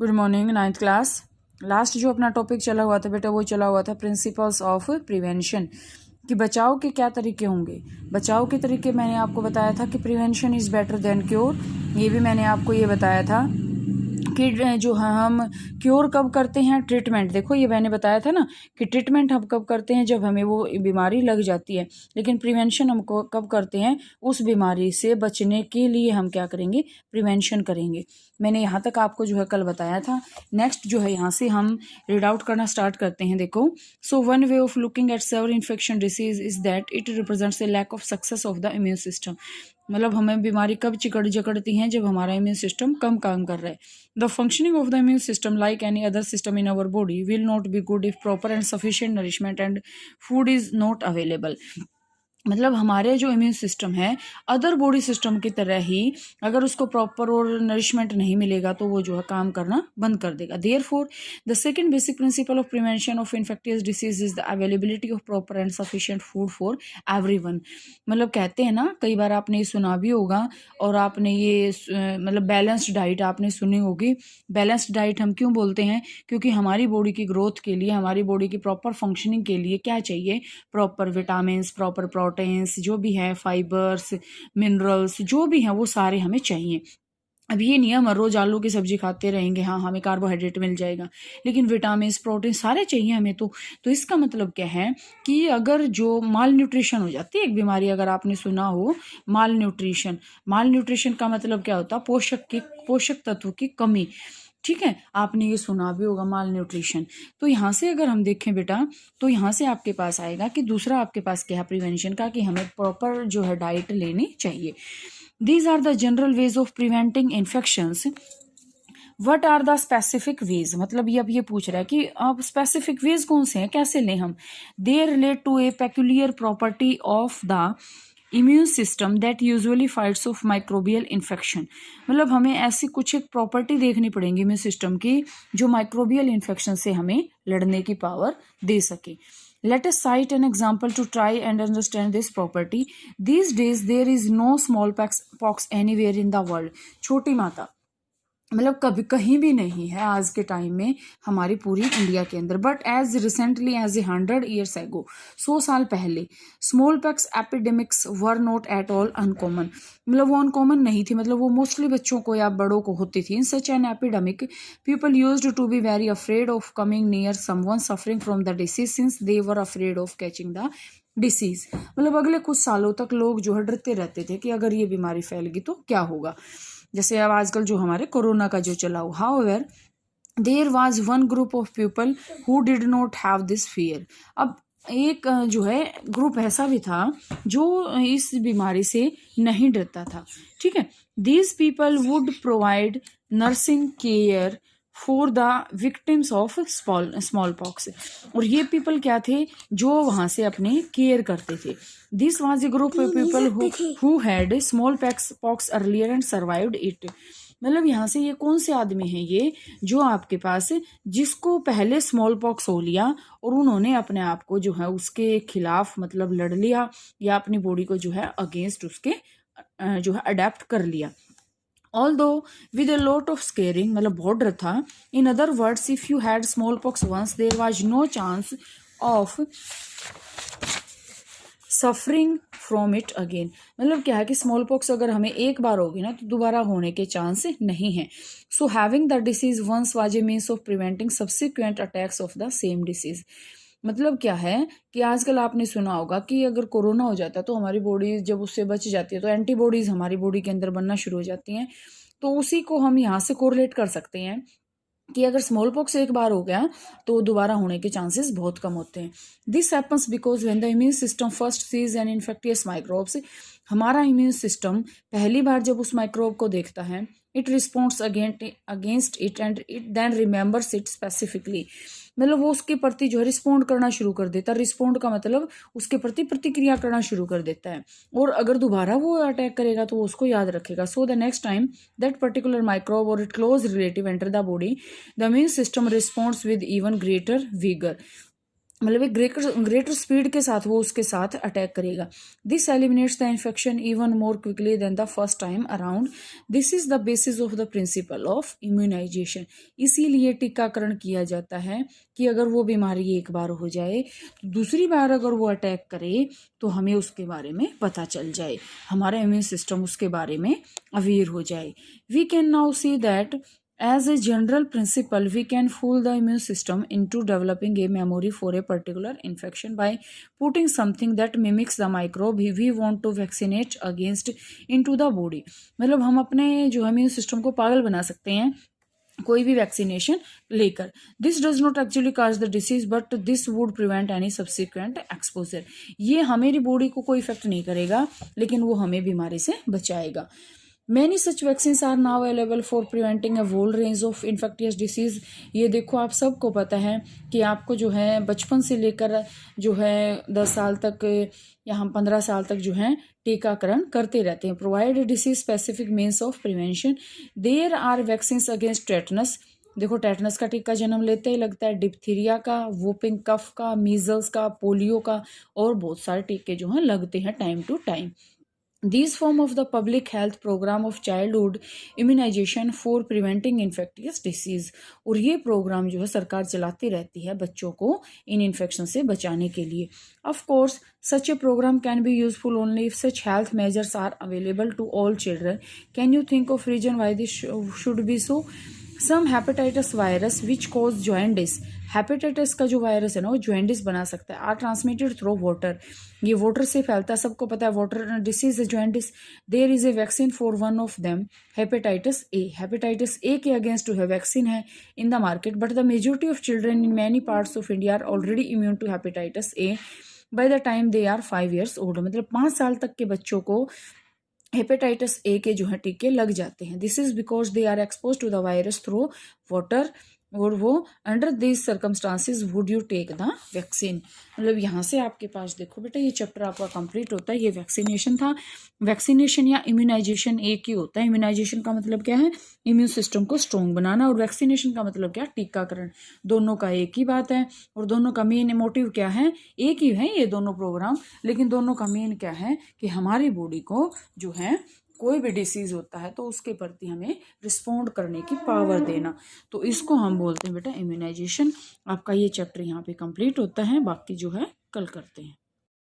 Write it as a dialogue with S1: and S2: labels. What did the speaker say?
S1: Good morning, 9th class. Last जो अपना topic चला हुआ था बेटा, वो चला हुआ था प्रिंसिपल्स ऑफ प्रिवेंशन, कि बचाव के क्या तरीके होंगे। बचाव के तरीके मैंने आपको बताया था कि prevention is better than cure. ये भी मैंने आपको ये बताया था कि जो हम क्योर कब करते हैं, ट्रीटमेंट। देखो ये मैंने बताया था ना कि ट्रीटमेंट हम कब करते हैं, जब हमें वो बीमारी लग जाती है, लेकिन प्रिवेंशन हम कब करते हैं, उस बीमारी से बचने के लिए हम क्या करेंगे, प्रिवेंशन करेंगे। मैंने यहाँ तक आपको जो है कल बताया था। नेक्स्ट जो है यहाँ से हम रीड आउट करना स्टार्ट करते हैं। देखो, so one way of looking at several infection disease is that it represents a lack of success of the immune system. मतलब हमें बीमारी कब चिकड़ जकड़ती हैं, जब हमारा इम्यून सिस्टम कम काम कर रहा है। The functioning of the immune system like any other system in our body will not be good if proper and sufficient nourishment and food is not available. मतलब हमारे जो इम्यून सिस्टम है other body system की तरह ही, अगर उसको proper और nourishment नहीं मिलेगा तो वो जो है काम करना बंद कर देगा। Therefore the second basic principle of prevention of infectious disease is the availability of proper and sufficient food for everyone. मतलब कहते हैं ना, कई बार आपने ये सुना भी होगा और आपने ये मतलब बैलेंस्ड डाइट आपने सुनी होगी। बैलेंस्ड डाइट हम क्यों बोलते हैं, क्योंकि हमारी बॉडी की ग्रोथ के लिए, हमारी बॉडी की प्रॉपर फंक्शनिंग के लिए क्या चाहिए, प्रॉपर विटामिन, प्रॉपर प्रोटीन्स, जो भी है, फाइबर्स, मिनरल्स जो भी हैं, वो सारे हमें चाहिए। अब ये नहीं है हम रोज आलू की सब्जी खाते रहेंगे, हाँ हमें कार्बोहाइड्रेट मिल जाएगा, लेकिन विटामिन, प्रोटीन सारे चाहिए हमें। तो इसका मतलब क्या है कि अगर जो माल न्यूट्रिशन हो जाती है, एक बीमारी अगर आपने सुना हो माल न्यूट्रिशन, माल न्यूट्रिशन का मतलब क्या होता है, पोषक तत्व की कमी। ठीक है, आपने ये सुना भी होगा माल न्यूट्रिशन। तो यहाँ से अगर हम देखें बेटा, तो यहाँ से आपके पास आएगा कि दूसरा आपके पास क्या है प्रिवेंशन का, कि हमें प्रॉपर जो है डाइट लेनी चाहिए। These are the general ways of preventing infections. What are the specific ways, मतलब ये अब ये पूछ रहा है कि अब स्पेसिफिक वेज कौन से हैं, कैसे लें हम। They relate to a peculiar property of the immune system that usually fights off microbial infection. मतलब हमें ऐसी कुछ एक प्रॉपर्टी देखनी पड़ेगी इम्यून सिस्टम की, जो माइक्रोबियल इन्फेक्शन से हमें लड़ने की पावर दे सके। Let us cite an example to try and understand this property. These days there is no smallpox anywhere in the world. छोटी माता, मतलब कभी कहीं भी नहीं है आज के टाइम में हमारी पूरी इंडिया के अंदर। But as recently as 100 years ago, 100 साल पहले, smallpox epidemics were not at all uncommon. मतलब वो अनकॉमन नहीं थी, मतलब वो मोस्टली बच्चों को या बड़ों को होती थी। In such an epidemic people used to be very afraid of coming near someone suffering from the disease since they were afraid of catching the disease. मतलब अगले कुछ सालों तक लोग जो है डरते रहते थे कि अगर ये बीमारी फैल गई तो क्या होगा। जैसे अब आजकल जो हमारे कोरोना का जो चला हुआ, however there was one group of people who did not have this fear. अब एक जो है ग्रुप ऐसा भी था जो इस बीमारी से नहीं डरता था। ठीक है, these people would provide nursing care for the victims of small pox. और ये पीपल क्या थे, जो वहां से अपने केयर करते थे। This was a group of people who had small pox earlier and survived it. मतलब यहाँ से ये कौन से आदमी हैं, ये जो आपके पास, जिसको पहले स्मॉल पॉक्स हो लिया और उन्होंने अपने आप को जो है उसके खिलाफ मतलब लड़ लिया, या अपनी बॉडी को जो है अगेंस्ट उसके जो है अडेप्ट कर लिया। Although with a lot of scaring, मतलब बहुत डर था। In other words, if you had smallpox once, there was no chance of suffering from it again. मतलब क्या है कि स्मॉल पॉक्स अगर हमें एक बार होगी ना तो दोबारा होने के चांस नहीं है। So having the disease once was a means of preventing subsequent attacks of the same disease. मतलब क्या है कि आजकल आपने सुना होगा कि अगर कोरोना हो जाता है तो हमारी बॉडी जब उससे बच जाती है तो एंटीबॉडीज हमारी बॉडी के अंदर बनना शुरू हो जाती हैं। तो उसी को हम यहाँ से कोरिलेट कर सकते हैं कि अगर स्मॉल पॉक्स एक बार हो गया तो दोबारा होने के चांसेस बहुत कम होते हैं। This happens because when the immune system first sees an infectious microbes. हमारा इम्यून सिस्टम पहली बार जब उस माइक्रोब को देखता है, it responds against it and it then remembers it specifically. मतलब वो उसके प्रति जो है रिस्पॉन्ड करना शुरू कर देता है। रिस्पॉन्ड का मतलब उसके प्रति प्रतिक्रिया करना शुरू कर देता है, और अगर दोबारा वो अटैक करेगा तो वो उसको याद रखेगा। So the next time that particular microbe or it close relative enter the body, the immune system responds with even greater vigour. मतलब एक ग्रेटर स्पीड के साथ वो उसके साथ अटैक करेगा। This eliminates the infection even more quickly than the first time around. This is the basis of the principle of immunisation. इसीलिए टीकाकरण किया जाता है कि अगर वो बीमारी एक बार हो जाए तो दूसरी बार अगर वो अटैक करे तो हमें उसके बारे में पता चल जाए, हमारा इम्यून सिस्टम उसके बारे में अवेयर हो जाए। We can now see that as a general principle, we can fool the immune system into developing a memory for a particular infection by putting something that mimics the microbe we want to vaccinate against into the body। मतलब हम अपने जो immune system को पागल बना सकते हैं कोई भी वैक्सीनेशन लेकर। This does not actually cause the disease but this would prevent any subsequent exposure. ये हमारी बॉडी को कोई इफेक्ट नहीं करेगा लेकिन वो हमें बीमारी से बचाएगा। Many such vaccines are now available for preventing a whole range of infectious disease। ये देखो आप सबको पता है कि आपको जो है बचपन से लेकर जो है 10 साल तक या हम 15 साल तक जो है टीकाकरण करते रहते हैं। Provide disease specific means of prevention. There are vaccines against tetanus. देखो टेटनस का टीका जन्म लेते ही लगता है, डिप्थीरिया का, वोपिंग कफ का, मीजल्स का, पोलियो का और बहुत सारे टीके जो हैं लगते हैं time to time. These form of the public health program of childhood immunization for preventing infectious disease। और ये प्रोग्राम जो है सरकार चलाती रहती है बच्चों को इन इन्फेक्शन से बचाने के लिए। Of course, such a program can be useful only if such health measures are available to all children। Can you think of reason why this should be so? Some hepatitis virus which cause jaundice। Hepatitis का जो virus है ना वो jaundice बना सकता है। Are transmitted through water. ये water से फैलता है, सबको पता है वाटर डिसीज है jaundice. There is a vaccine for one of them, hepatitis A. Hepatitis A के अगेंस्ट जो है वैक्सीन है in the market but the majority of children in many parts of India are already immune to hepatitis A by the time they are 5 years old. मतलब 5 साल तक के बच्चों को हेपेटाइटिस ए के जो है टीके लग जाते हैं। This is because they are exposed to the virus through water. और वो under this circumstances would you take the vaccine. मतलब यहाँ से आपके पास देखो बेटा ये चैप्टर आपका कंप्लीट होता है। ये वैक्सीनेशन था। वैक्सीनेशन या इम्यूनाइजेशन एक ही होता है। इम्यूनाइजेशन का मतलब क्या है, इम्यून सिस्टम को स्ट्रॉन्ग बनाना, और वैक्सीनेशन का मतलब क्या, टीकाकरण। दोनों का एक ही बात है और दोनों का मेन मोटिव क्या है, एक ही है ये दोनों प्रोग्राम, लेकिन दोनों का मेन क्या है कि हमारी बॉडी को जो है कोई भी डिसीज होता है तो उसके प्रति हमें रिस्पोंड करने की पावर देना, तो इसको हम बोलते हैं बेटा इम्यूनाइजेशन। आपका ये चैप्टर यहाँ पे कंप्लीट होता है, बाकी जो है कल करते हैं।